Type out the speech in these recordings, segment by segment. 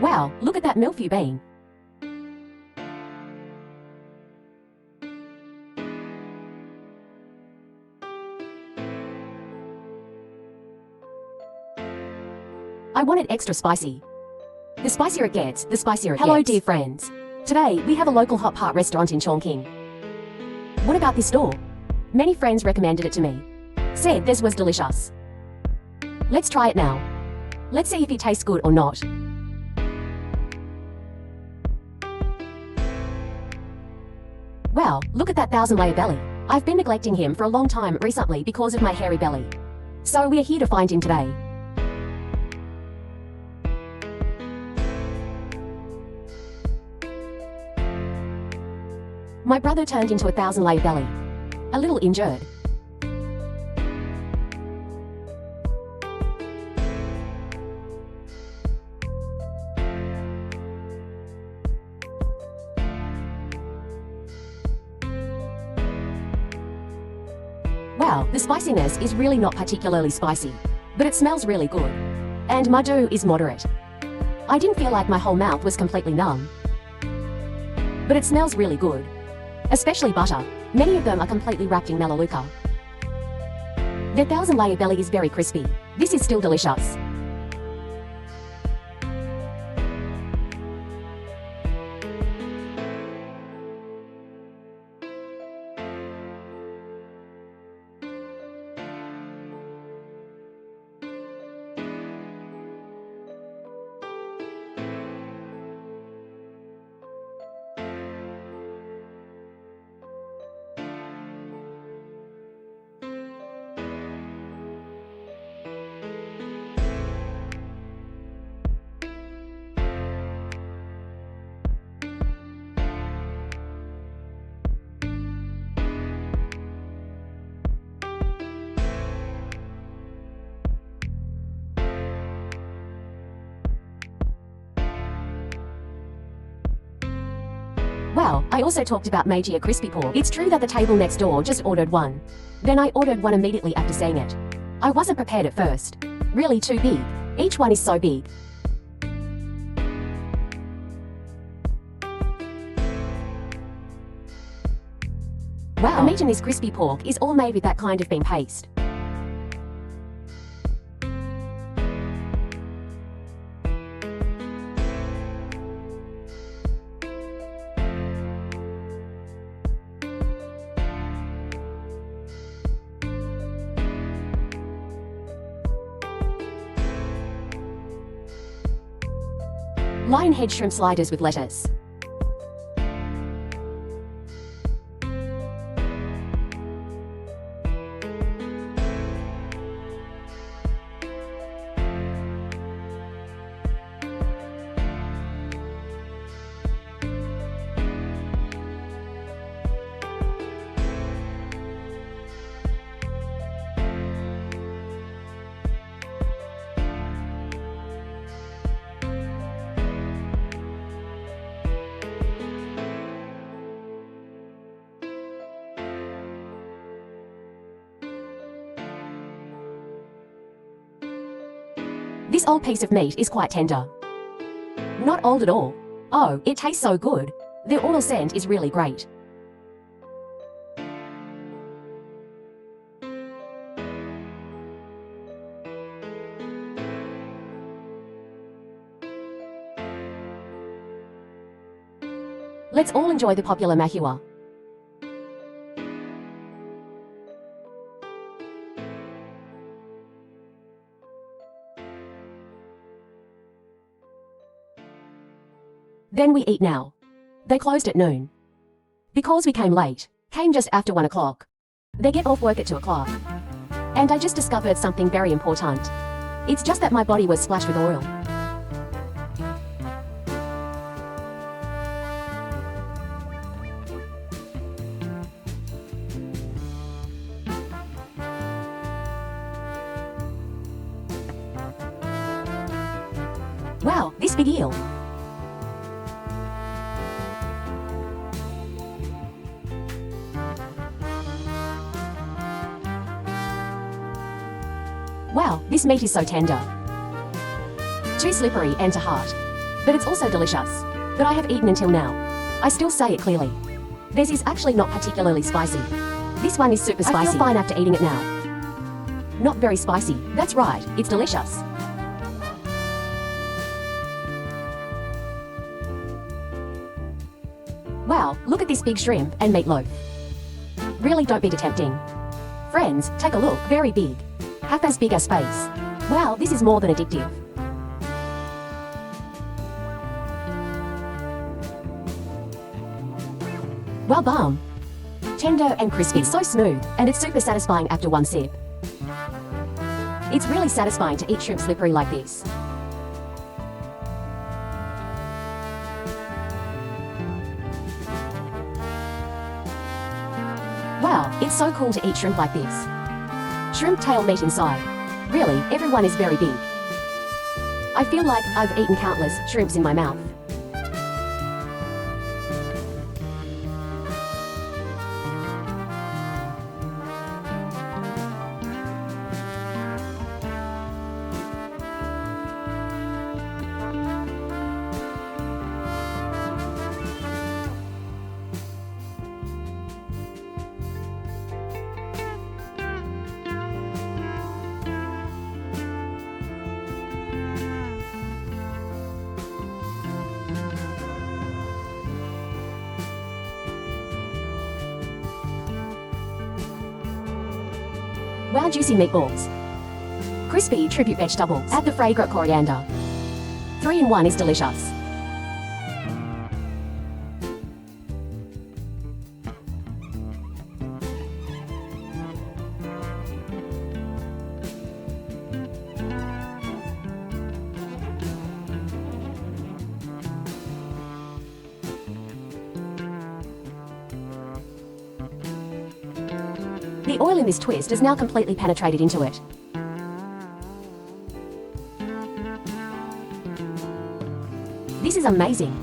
Wow, look at that milfy bean. I want it extra spicy. The spicier it gets, the spicier it gets. Hello, dear friends. Today, we have a local hot pot restaurant in Chongqing. What about this store? Many friends recommended it to me. Said this was delicious. Let's try it now. Let's see if it tastes good or not. Wow, look at that 1,000-layer belly. I've been neglecting him for a long time recently because of my hairy belly. So we are here to find him today. My brother turned into a 1,000-layer belly. A little injured. Wow, the spiciness is really not particularly spicy, but it smells really good. And Madu is moderate. I didn't feel like my whole mouth was completely numb. But it smells really good. Especially butter. Many of them are completely wrapped in melaleuca. Their 1,000-layer belly is very crispy. This is still delicious. Wow, I also talked about Magier crispy pork. It's true that the table next door just ordered one. Then I ordered one immediately after seeing it. I wasn't prepared at first. Really too big. Each one is so big. Wow, the meat in this crispy pork is all made with that kind of bean paste. Lionhead shrimp sliders with lettuce. This old piece of meat is quite tender. Not old at all. Oh, it tastes so good. The oil scent is really great. Let's all enjoy the popular mahua. Then we eat now. They closed at noon. Because we came late, came just after 1 o'clock. They get off work at 2 o'clock. And I just discovered something very important. It's just that my body was splashed with oil. Wow, this big eel. Wow, this meat is so tender. Too slippery and too hard. but it's also delicious. But I have eaten until now. I still say it clearly. This is actually not particularly spicy. This one is super spicy. I feel fine after eating it now. Not very spicy. That's right, it's delicious. Wow, look at this big shrimp and meatloaf. Really don't be too tempting. Friends, take a look, very big. Half as big as space. Wow, this is more than addictive. Well bum. Tender and crispy, it's so smooth, and it's super satisfying after one sip. It's really satisfying to eat shrimp slippery like this. Wow, it's so cool to eat shrimp like this. Shrimp tail meat inside. Really, everyone is very big. I feel like I've eaten countless shrimps in my mouth. Wow, juicy meatballs. Crispy tribute vegetables. Add the fragrant coriander. 3-in-1 is delicious. The oil in this twist is now completely penetrated into it. This is amazing.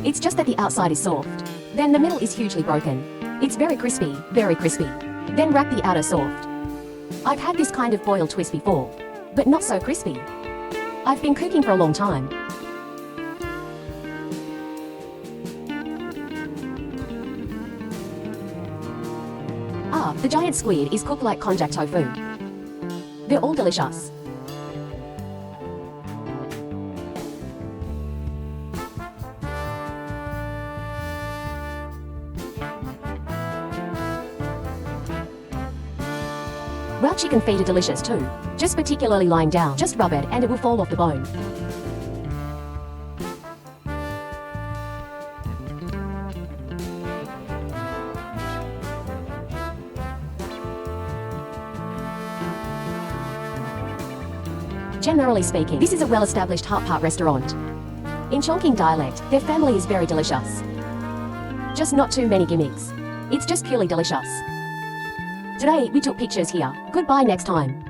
It's just that the outside is soft. Then the middle is hugely broken. It's very crispy, very crispy. Then wrap the outer soft. I've had this kind of boiled twist before, but not so crispy. I've been cooking for a long time. The giant squid is cooked like konjac tofu. They're all delicious. Raw chicken feet are delicious too. Just particularly lying down, just rub it and it will fall off the bone. Generally speaking, this is a well-established hot-pot restaurant. In Chongqing dialect, their family is very delicious. Just not too many gimmicks. It's just purely delicious. Today, we took pictures here. Goodbye next time.